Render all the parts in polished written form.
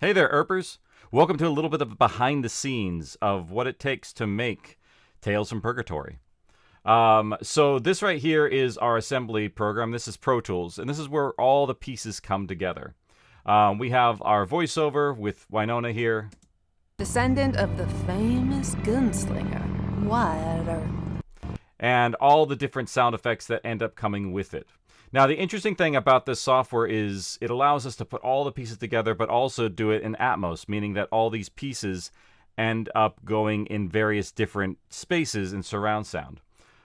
Hey there, Earpers. Welcome to a little bit of behind the scenes of what it takes to make Tales from Purgatory. So this right here is our assembly program. This is Pro Tools, and this is where all the pieces come together. We have our voiceover with Wynonna here. Descendant of the famous gunslinger, Wynonna Earp. And all the different sound effects that end up coming with it. Now, the interesting thing about this software is it allows us to put all the pieces together, but also do it in Atmos, meaning that all these pieces end up going in various different spaces in surround sound.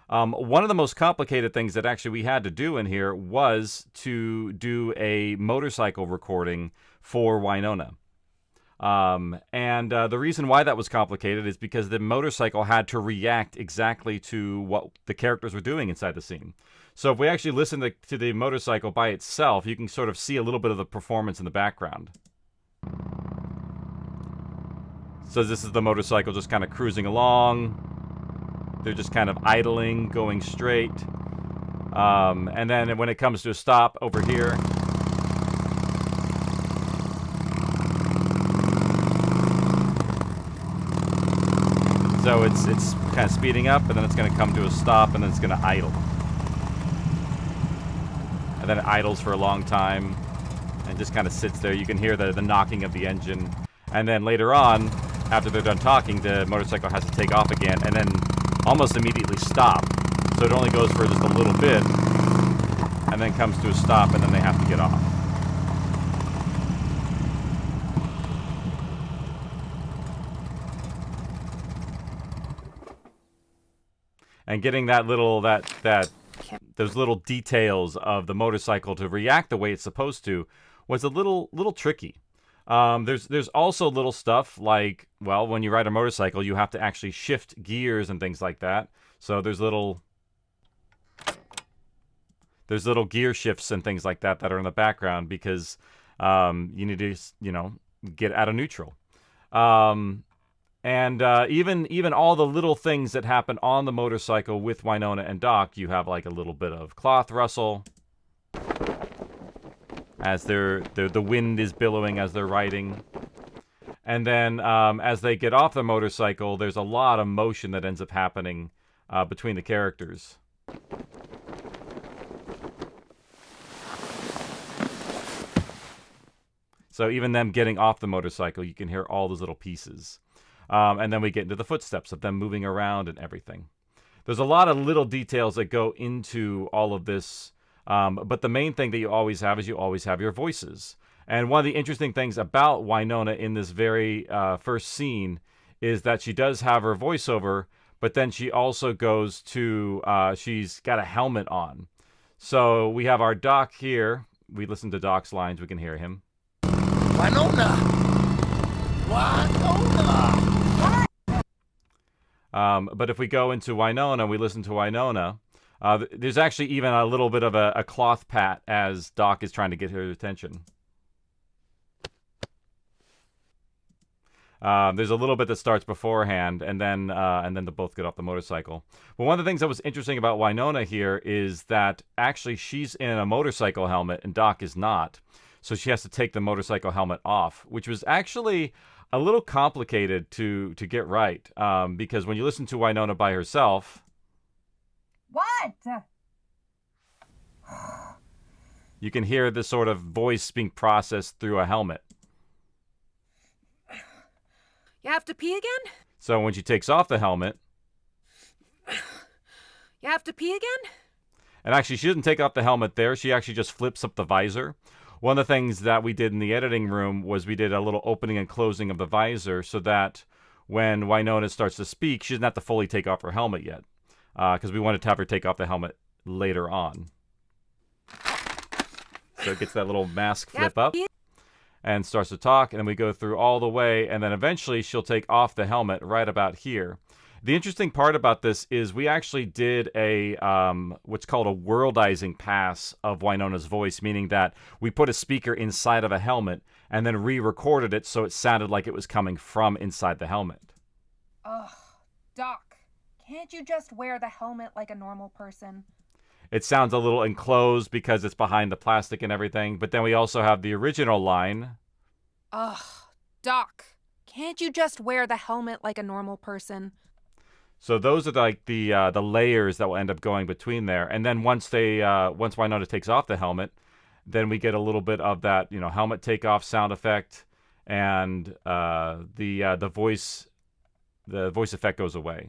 One of the most complicated things that actually we had to do in here was to do a motorcycle recording for Wynonna. The reason why that was complicated is because the motorcycle had to react exactly to what the characters were doing inside the scene. So if we actually listen to the motorcycle by itself, you can sort of see a little bit of the performance in the background. So this is the motorcycle just kind of cruising along. They're just kind of idling, going straight. And then when it comes to a stop over here, so it's kind of speeding up, and then it's going to come to a stop, and then it's going to idle. And then it idles for a long time and just kind of sits there. You can hear the knocking of the engine. And then later on, after they're done talking, the motorcycle has to take off again and then almost immediately stop. So it only goes for just a little bit and then comes to a stop, and then they have to get off. And getting that little, those little details of the motorcycle to react the way it's supposed to was a little tricky. There's also little stuff like, well, when you ride a motorcycle, you have to actually shift gears and things like that. So there's little gear shifts and things like that are in the background because you need to, get out of neutral. Even all the little things that happen on the motorcycle with Wynonna and Doc, you have like a little bit of cloth rustle as the wind is billowing as they're riding. And then as they get off the motorcycle, there's a lot of motion that ends up happening between the characters. So even them getting off the motorcycle, you can hear all those little pieces. And then we get into the footsteps of them moving around and everything. There's a lot of little details that go into all of this. But the main thing that you always have is you always have your voices. And one of the interesting things about Wynonna in this very first scene is that she does have her voiceover, but then she also goes to, she's got a helmet on. So we have our Doc here. We listen to Doc's lines. We can hear him. Wynonna! Wynonna! But if we go into Wynonna, we listen to Wynonna, there's actually even a little bit of a cloth pat as Doc is trying to get her attention. There's a little bit that starts beforehand, and then they both get off the motorcycle. But one of the things that was interesting about Wynonna here is that actually she's in a motorcycle helmet and Doc is not. So she has to take the motorcycle helmet off, which was actually a little complicated to get right, because when you listen to Wynonna by herself, What? you can hear this sort of voice being processed through a helmet. You have to pee again? So when she takes off the helmet, You have to pee again? and actually she doesn't take off the helmet there, she actually just flips up the visor. One of the things that we did in the editing room was we did a little opening and closing of the visor so that when Wynonna starts to speak, she doesn't have to fully take off her helmet yet, because we wanted to have her take off the helmet later on. So it gets that little mask flip up and starts to talk, and then we go through all the way, and then eventually she'll take off the helmet right about here. The interesting part about this is we actually did a what's called a worldizing pass of Wynonna's voice, meaning that we put a speaker inside of a helmet and then re-recorded it so it sounded like it was coming from inside the helmet. Ugh, Doc, can't you just wear the helmet like a normal person? It sounds a little enclosed because it's behind the plastic and everything, but then we also have the original line. Ugh, Doc, can't you just wear the helmet like a normal person? So those are like the layers that will end up going between there. And then once Wynonna takes off the helmet, then we get a little bit of that, helmet takeoff sound effect, and the voice effect goes away.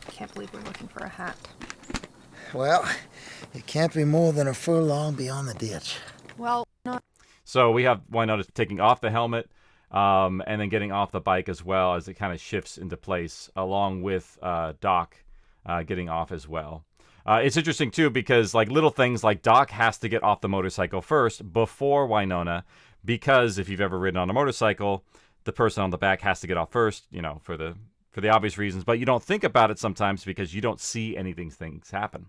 Can't believe we're looking for a hat. Well, it can't be more than a furlong beyond the ditch. Well, no. So we have Wynonna taking off the helmet, and then getting off the bike as well as it kind of shifts into place, along with Doc getting off as well. It's interesting, too, because like little things like Doc has to get off the motorcycle first before Wynonna, because if you've ever ridden on a motorcycle, the person on the back has to get off first, for the obvious reasons. But you don't think about it sometimes because you don't see things happen.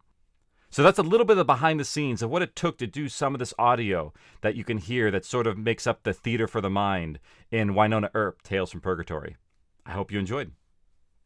So that's a little bit of behind the scenes of what it took to do some of this audio that you can hear that sort of makes up the theater for the mind in Wynonna Earp, Tales from Purgatory. I hope you enjoyed.